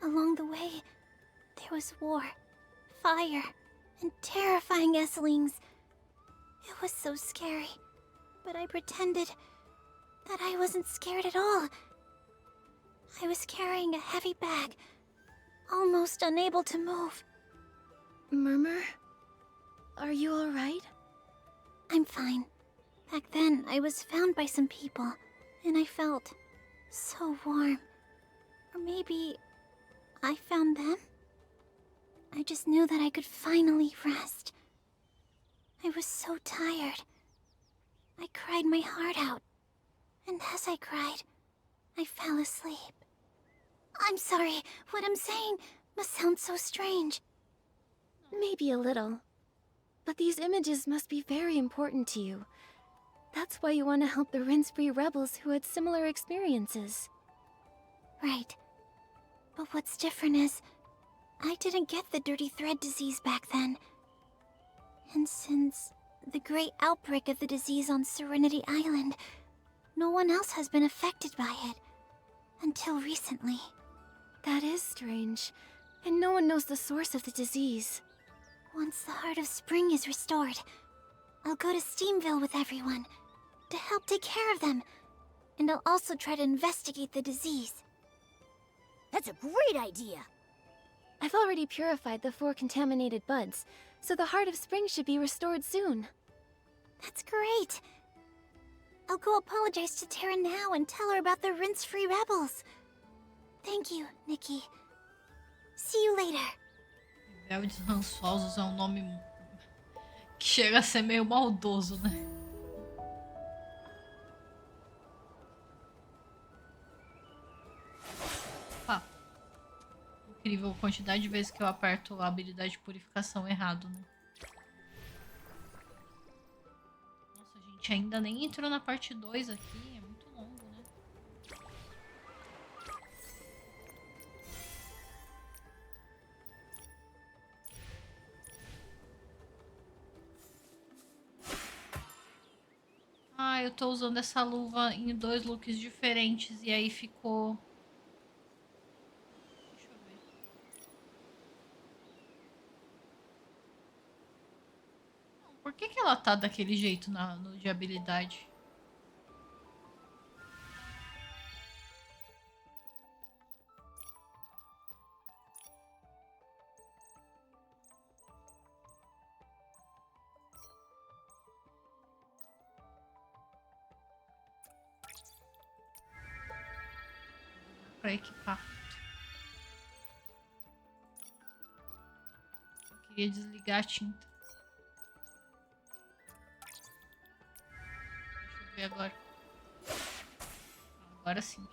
[SPEAKER 5] Along the way, there was war, fire, and terrifying Esslings. It was so scary, but I pretended that I wasn't scared at all. I was carrying a heavy bag, almost unable to move.
[SPEAKER 3] Murmur? Are you alright?
[SPEAKER 5] I'm fine. Back then, I was found by some people, and I felt so warm. Or maybe I found them? I just knew that I could finally rest. I was so tired. I cried my heart out, and as I cried, I fell asleep. I'm sorry, what I'm saying must sound so strange.
[SPEAKER 3] Maybe a little. But these images must be very important to you. That's why you want to help the rinse-free rebels who had similar experiences.
[SPEAKER 5] Right. But what's different is, I didn't get the dirty thread disease back then. And since the great outbreak of the disease on Serenity Island, no one else has been affected by it. Until recently.
[SPEAKER 3] That is strange. And no one knows the source of the disease.
[SPEAKER 5] Once the Heart of Spring is restored, I'll go to Steamville with everyone to help take care of them. And I'll also try to investigate the disease.
[SPEAKER 2] That's a great idea.
[SPEAKER 3] I've already purified the 4 contaminated buds, so the Heart of Spring should be restored soon.
[SPEAKER 5] That's great. I'll go apologize to Terra now and tell her about the rinse-free rebels. Thank you, Nikki. See you later.
[SPEAKER 1] Rebeldes rançosos é um nome que chega a ser meio maldoso, né? Opa. Incrível a quantidade de vezes que eu aperto a habilidade de purificação errado, né? Nossa, a gente ainda nem entrou na parte 2 aqui. É muito longo, né? Ah, eu tô usando essa luva em 2 looks diferentes e aí ficou... Deixa eu ver. Não, por que que ela tá daquele jeito no de habilidade? Pra equipar. Eu queria desligar a tinta. Deixa eu ver agora. Agora sim.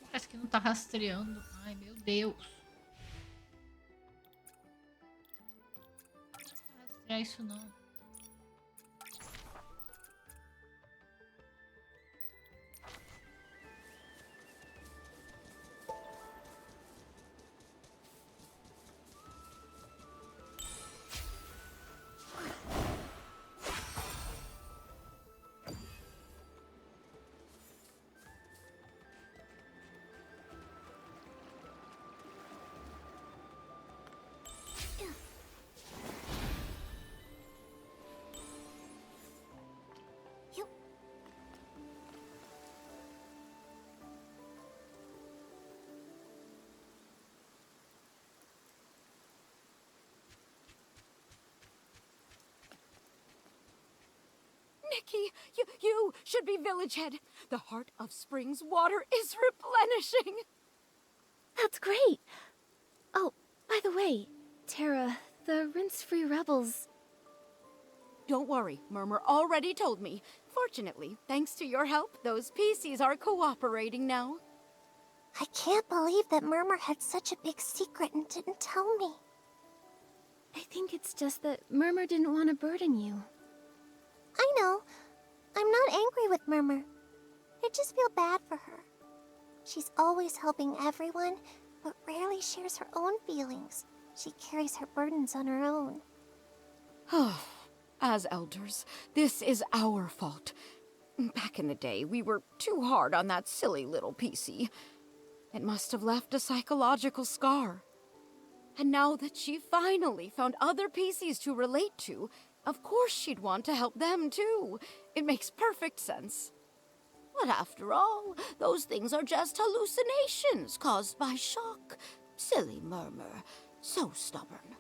[SPEAKER 1] Parece que não tá rastreando. Ai, meu Deus. Não é isso não.
[SPEAKER 6] Nikki, you should be village head. The heart of spring's water is replenishing.
[SPEAKER 3] That's great! Oh, by the way, Tara, the rinse-free rebels...
[SPEAKER 6] Don't worry, Murmur already told me. Fortunately, thanks to your help, those PCs are cooperating now.
[SPEAKER 5] I can't believe that Murmur had such a big secret and didn't tell me.
[SPEAKER 3] I think it's just that Murmur didn't want to burden you.
[SPEAKER 5] I know. I'm not angry with Murmur. I just feel bad for her. She's always helping everyone, but rarely shares her own feelings. She carries her burdens on her own.
[SPEAKER 6] As elders, this is our fault. Back in the day, we were too hard on that silly little PC. It must have left a psychological scar. And now that she finally found other PCs to relate to, of course she'd want to help them too. It makes perfect sense. But after all, those things are just hallucinations caused by shock. Silly Murmur. So stubborn.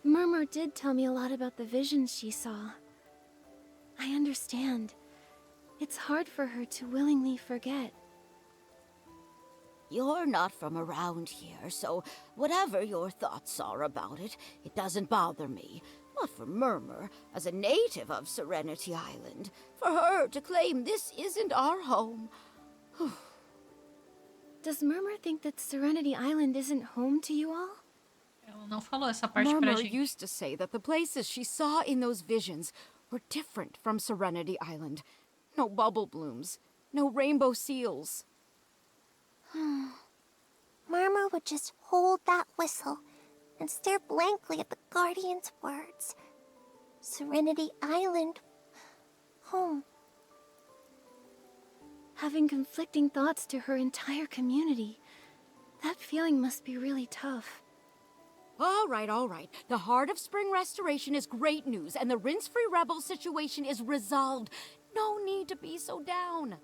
[SPEAKER 3] Murmur did tell me a lot about the visions she saw. I understand. It's hard for her to willingly forget.
[SPEAKER 7] You're not from around here, so whatever your thoughts are about it, it doesn't bother me. But for Murmur, as a native of Serenity Island, for her to claim this isn't our home...
[SPEAKER 3] Does Murmur think that Serenity Island isn't home to you all?
[SPEAKER 1] Ela não falou essa parte pra
[SPEAKER 6] Murmur
[SPEAKER 1] gente.
[SPEAKER 6] used to say that the places she saw in those visions were different from Serenity Island. No bubble blooms, no rainbow seals.
[SPEAKER 5] Murmur would just hold that whistle and stare blankly at the Guardian's words. Serenity Island. Home.
[SPEAKER 3] Having conflicting thoughts to her entire community. That feeling must be really tough.
[SPEAKER 6] All right. The Heart of Spring restoration is great news, and the rinse-free rebel situation is resolved. No need to be so down.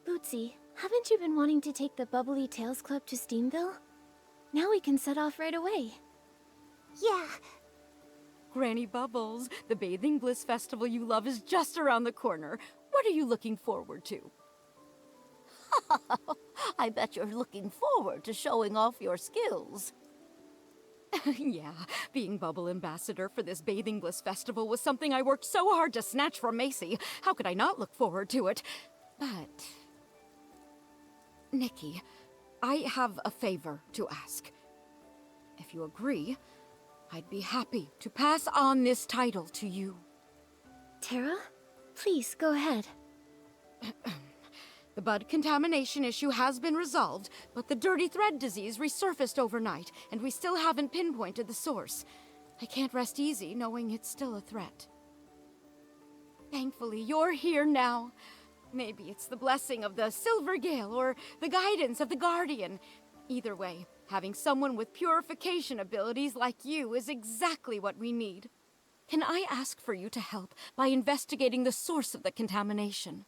[SPEAKER 3] Bootsy, haven't you been wanting to take the Bubbly Tales Club to Steamville? Now we can set off right away.
[SPEAKER 5] Yeah.
[SPEAKER 6] Granny Bubbles, the Bathing Bliss Festival you love is just around the corner. What are you looking forward to?
[SPEAKER 7] I bet you're looking forward to showing off your skills.
[SPEAKER 6] Yeah, being Bubble Ambassador for this Bathing Bliss Festival was something I worked so hard to snatch from Macy. How could I not look forward to it? But... Nikki, I have a favor to ask. If you agree, I'd be happy to pass on this title to you.
[SPEAKER 3] Tara? Please, go ahead.
[SPEAKER 6] The bud contamination issue has been resolved, but the dirty thread disease resurfaced overnight, and we still haven't pinpointed the source. I can't rest easy knowing it's still a threat. Thankfully, you're here now. Maybe it's the blessing of the Silver Gale or the guidance of the Guardian. Either way, having someone with purification abilities like you is exactly what we need. Can I ask for you to help by investigating the source of the contamination?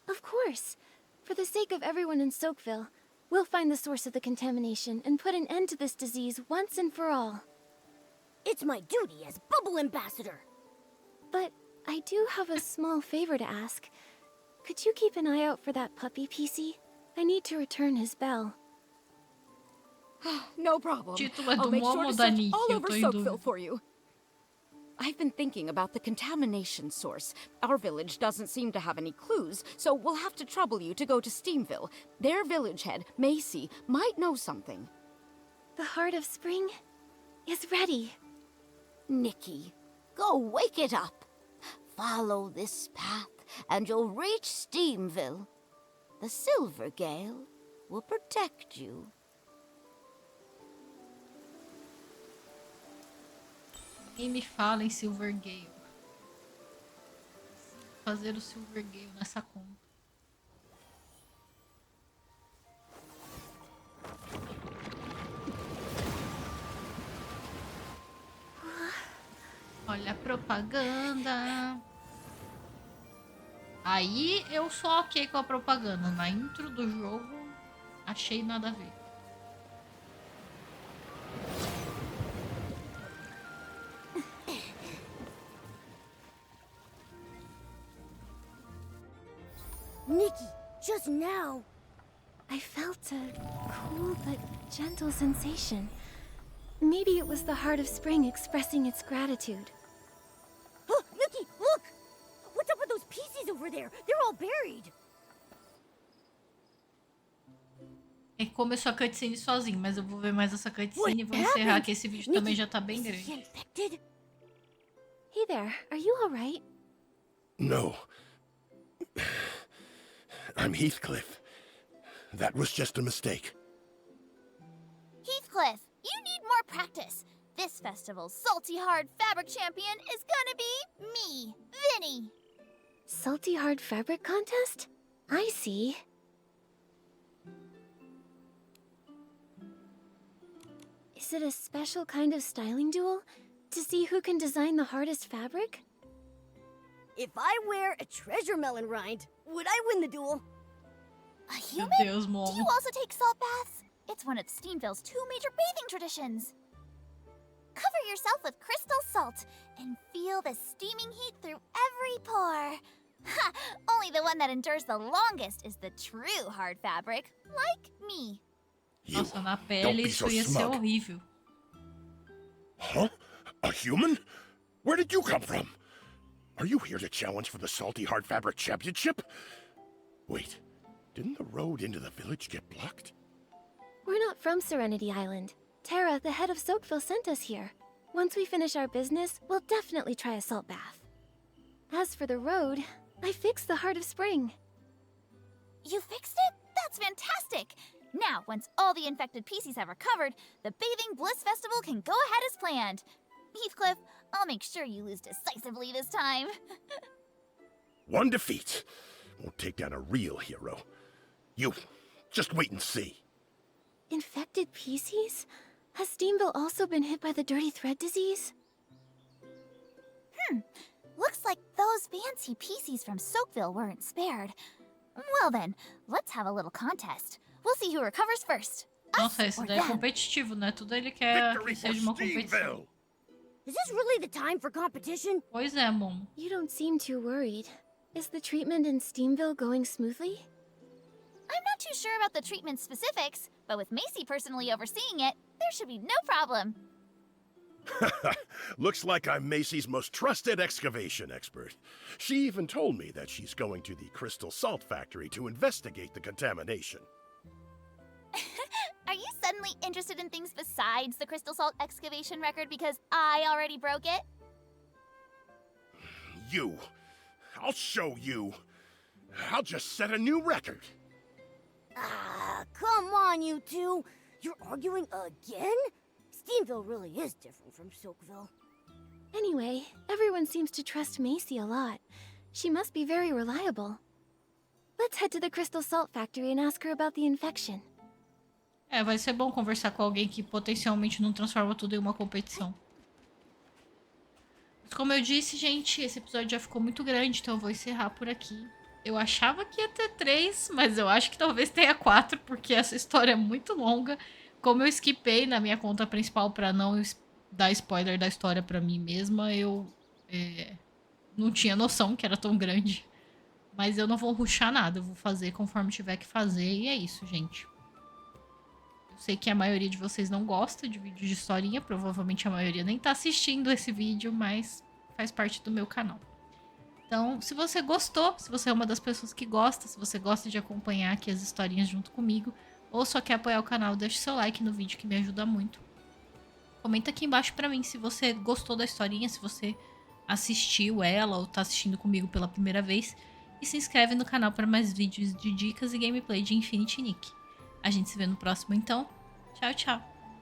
[SPEAKER 3] Of course. For the sake of everyone in Soakville, we'll find the source of the contamination and put an end to this disease once and for all.
[SPEAKER 2] It's my duty as Bubble Ambassador.
[SPEAKER 3] But I do have a small favor to ask. Could you keep an eye out for that puppy, PC? I need to return his bell.
[SPEAKER 6] No problem.
[SPEAKER 1] Título é
[SPEAKER 6] I'll
[SPEAKER 1] do
[SPEAKER 6] make sure
[SPEAKER 1] Momo
[SPEAKER 6] to
[SPEAKER 1] da
[SPEAKER 6] search
[SPEAKER 1] Nikki,
[SPEAKER 6] all
[SPEAKER 1] eu
[SPEAKER 6] over
[SPEAKER 1] tô em
[SPEAKER 6] Soakville
[SPEAKER 1] dúvida.
[SPEAKER 6] for you. I've been thinking about the contamination source. Our village doesn't seem to have any clues, so we'll have to trouble you to go to Steamville. Their village head, Macy, might know something.
[SPEAKER 3] The Heart of Spring is ready.
[SPEAKER 7] Nikki, go wake it up. Follow this path, and you'll reach Steamville. The Silver Gale will protect you.
[SPEAKER 1] Ninguém me fala em Silver Gale. Fazer o Silver Gale nessa conta. Olha a propaganda. Aí eu sou ok com a propaganda. Na intro do jogo, achei nada a ver.
[SPEAKER 2] Nikki, just now.
[SPEAKER 3] I felt a cool but gentle sensation. Maybe it was the heart of spring expressing its gratitude.
[SPEAKER 2] Oh, Nikki, look! What's up with those pieces over there? They're all buried.
[SPEAKER 1] É que começou a cutscene sozinho, mas eu vou ver mais essa cutscene e vou encerrar que esse vídeo também já tá bem grande.
[SPEAKER 2] Infected?
[SPEAKER 3] Hey there, are you alright?
[SPEAKER 8] No. I'm Heathcliff. That was just a mistake.
[SPEAKER 5] Heathcliff, you need more practice. This festival's salty hard fabric champion is gonna be me, Vinny.
[SPEAKER 3] Salty hard fabric contest? I see. Is it a special kind of styling duel? To see who can design the hardest fabric?
[SPEAKER 2] If I wear a treasure melon rind, would I win the duel?
[SPEAKER 5] A
[SPEAKER 1] Meu
[SPEAKER 5] human?
[SPEAKER 1] Deus,
[SPEAKER 5] Do
[SPEAKER 1] Momo.
[SPEAKER 5] you also take salt baths? It's one of Steamville's 2 major bathing traditions. Cover yourself with crystal salt and feel the steaming heat through every pore. Ha! Only the one that endures the longest is the true hard fabric, like me.
[SPEAKER 8] You.
[SPEAKER 1] Nossa, na
[SPEAKER 8] Don't
[SPEAKER 1] pele
[SPEAKER 8] be
[SPEAKER 1] isso
[SPEAKER 8] so
[SPEAKER 1] ia ser
[SPEAKER 8] smug.
[SPEAKER 1] horrível.
[SPEAKER 8] Huh? A human? Where did you come from? Are you here to challenge for the Salty Hard Fabric Championship? Wait, didn't the road into the village get blocked?
[SPEAKER 3] We're not from Serenity Island. Tara, the head of Soakville, sent us here. Once we finish our business, we'll definitely try a salt bath. As for the road, I fixed the Heart of Spring.
[SPEAKER 5] You fixed it? That's fantastic! Now, once all the infected PCs have recovered, the Bathing Bliss Festival can go ahead as planned. Heathcliff, I'll make sure you lose decisively this time.
[SPEAKER 8] One defeat won't take down a real hero. You, just wait and see.
[SPEAKER 3] Infected PCs? Has Steamville also been hit by the Dirty Thread disease?
[SPEAKER 5] Looks like those fancy PCs from Soakville weren't spared. Well then, let's have a little contest. We'll see who recovers first.
[SPEAKER 1] Nossa,
[SPEAKER 5] Us
[SPEAKER 1] esse
[SPEAKER 5] or
[SPEAKER 1] daí é
[SPEAKER 5] them.
[SPEAKER 1] competitivo, né? Tudo ele quer
[SPEAKER 8] Victory
[SPEAKER 1] que
[SPEAKER 8] for
[SPEAKER 1] seja uma competição.
[SPEAKER 8] Steamville!
[SPEAKER 2] Is this really the time for competition?
[SPEAKER 1] Pois é, Momo.
[SPEAKER 3] You don't seem too worried. Is the treatment in Steamville going smoothly?
[SPEAKER 5] I'm not too sure about the treatment specifics, but with Macy personally overseeing it, there should be no problem.
[SPEAKER 8] Looks like I'm Macy's most trusted excavation expert. She even told me that she's going to the Crystal Salt Factory to investigate the contamination.
[SPEAKER 5] Are you suddenly interested in things besides the crystal salt excavation record because I already broke it?
[SPEAKER 8] You. I'll show you. I'll just set a new record.
[SPEAKER 2] Ah, come on, you two. You're arguing again? Steamville really is different from Soakville.
[SPEAKER 3] Anyway, everyone seems to trust Macy a lot. She must be very reliable. Let's head to the Crystal Salt Factory and ask her about the infection.
[SPEAKER 1] É, vai ser bom conversar com alguém que potencialmente não transforma tudo em uma competição. Mas como eu disse, gente, esse episódio já ficou muito grande, então eu vou encerrar por aqui. Eu achava que ia ter 3, mas eu acho que talvez tenha 4, porque essa história é muito longa. Como eu skipei na minha conta principal pra não dar spoiler da história pra mim mesma, eu não tinha noção que era tão grande. Mas eu não vou rushar nada, eu vou fazer conforme tiver que fazer, e é isso, gente. Eu sei que a maioria de vocês não gosta de vídeo de historinha, provavelmente a maioria nem tá assistindo esse vídeo, mas faz parte do meu canal. Então, se você gostou, se você é uma das pessoas que gosta, se você gosta de acompanhar aqui as historinhas junto comigo, ou só quer apoiar o canal, deixe seu like no vídeo que me ajuda muito. Comenta aqui embaixo pra mim se você gostou da historinha, se você assistiu ela ou tá assistindo comigo pela primeira vez. E se inscreve no canal para mais vídeos de dicas e gameplay de Infinity Nikki. A gente se vê no próximo então. Tchau, tchau.